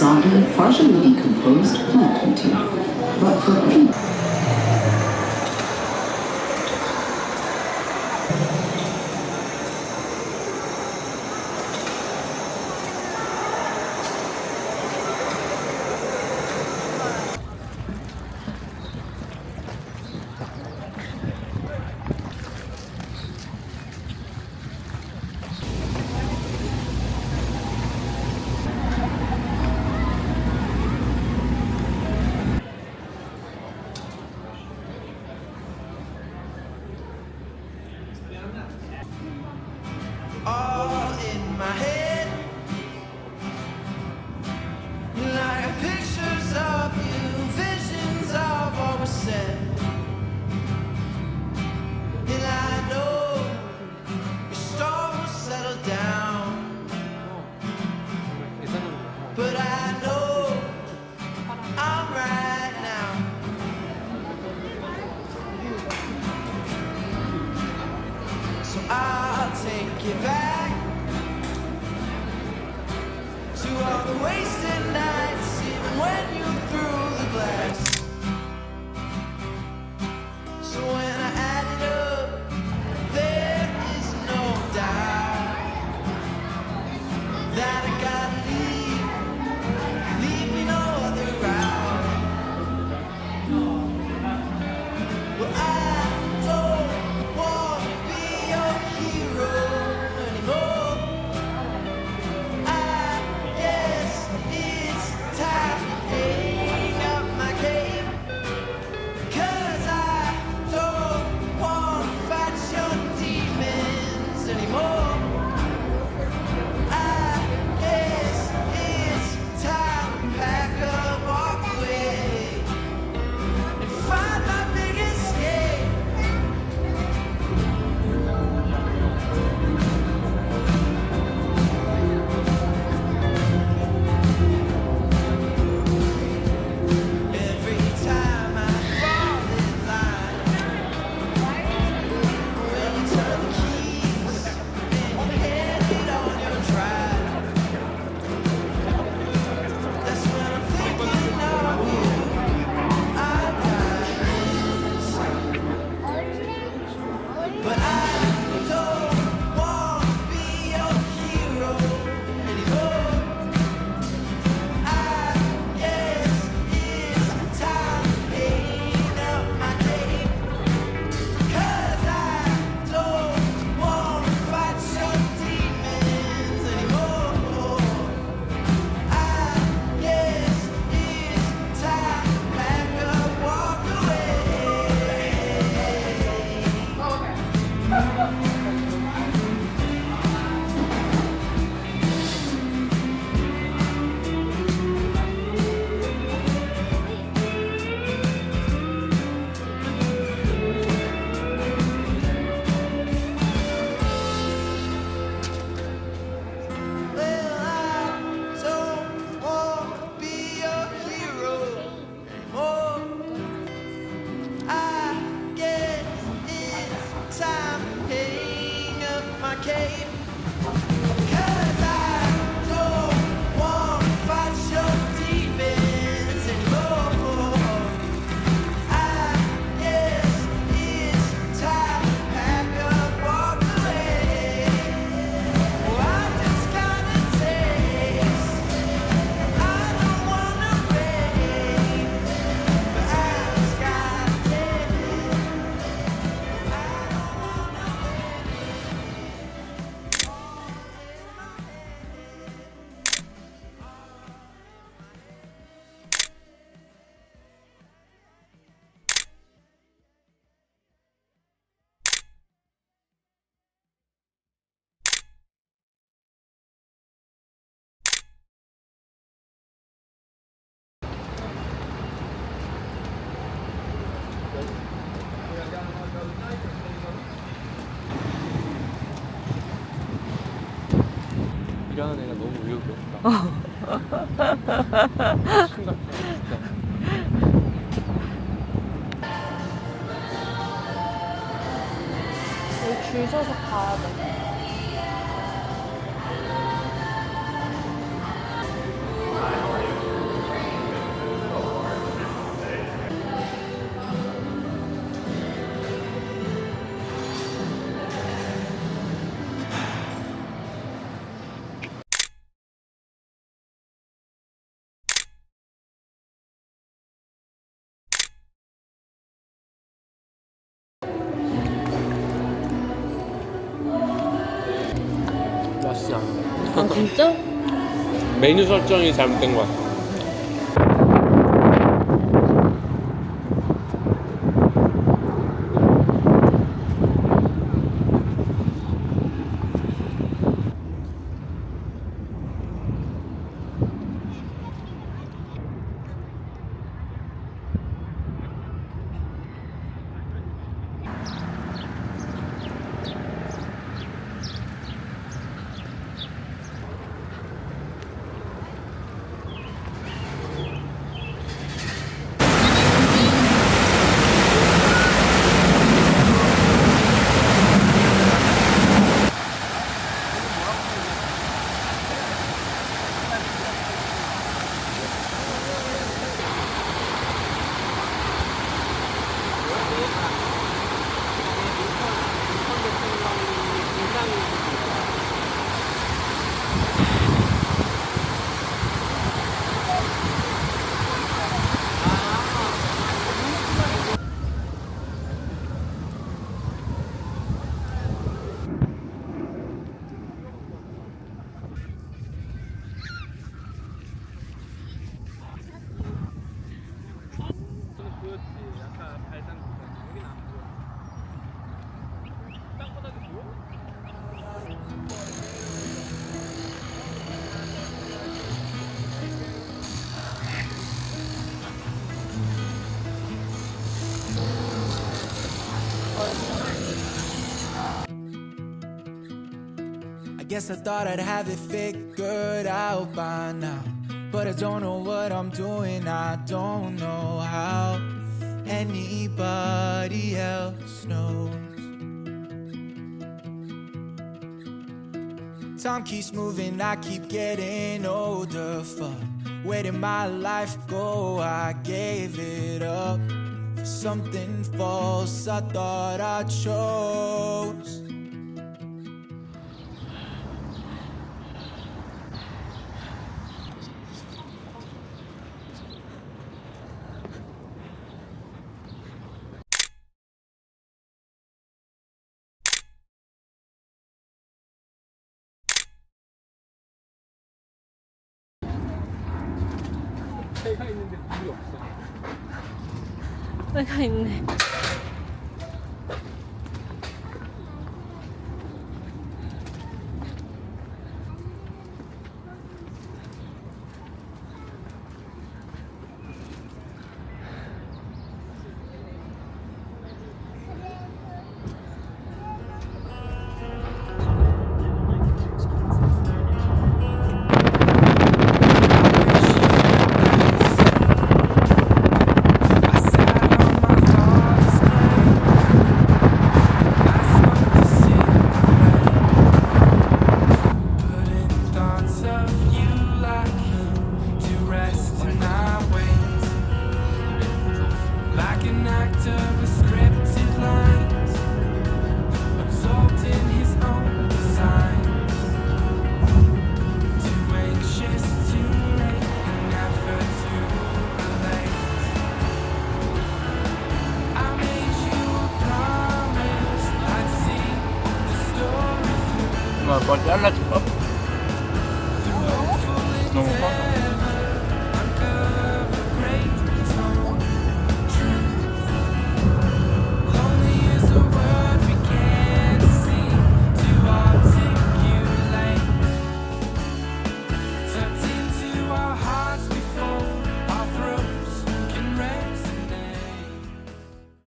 soggy, partially decomposed plant motif. But for people all in my head, like pictures of you, visions of what was said. And I know the storm will settle down, but I know I'm right now. So I'll take you back to all the wasted nights, even when you threw the glass. So when I add it up, there is no doubt that I gotta leave me no other route. Well, I don't want to be your hero anymore. I guess it's time to hang up my cape, 'cause I don't want to fight your demons anymore. I guess it's time to pack up, walk away, and find my big escape. Every time I fall in line, when you turn the keys and you head it on your drive, that's when I'm thinking of you. I rise, but I don't want to be your hero anymore. I guess it's time to hang up my cape, 'cause I don't want to fight your demons anymore. I guess it's time to pack up, walk away. Well, I don't want to be your hero anymore. I guess it's time to hang up my cape, 'cause I don't want to fight your demons anymore. I guess it's time to pack up, walk away. Oh, I just got a taste. I don't wanna rain, but I just got a taste. I don't wanna 일하는 애가 너무 의욕이 없다. 심각해 진짜. 여기 줄 서서 가야 돼. 진짜? 메뉴 설정이 잘못된 것 같아. I guess I thought I'd have it figured out by now, but I don't know what I'm doing, I don't know how anybody else knows. Time keeps moving, I keep getting older. Fuck, where did my life go? I gave it up for something false I thought I chose. 차가 있는데 물이 없어. 때가 있네. 뭘 잘라줘.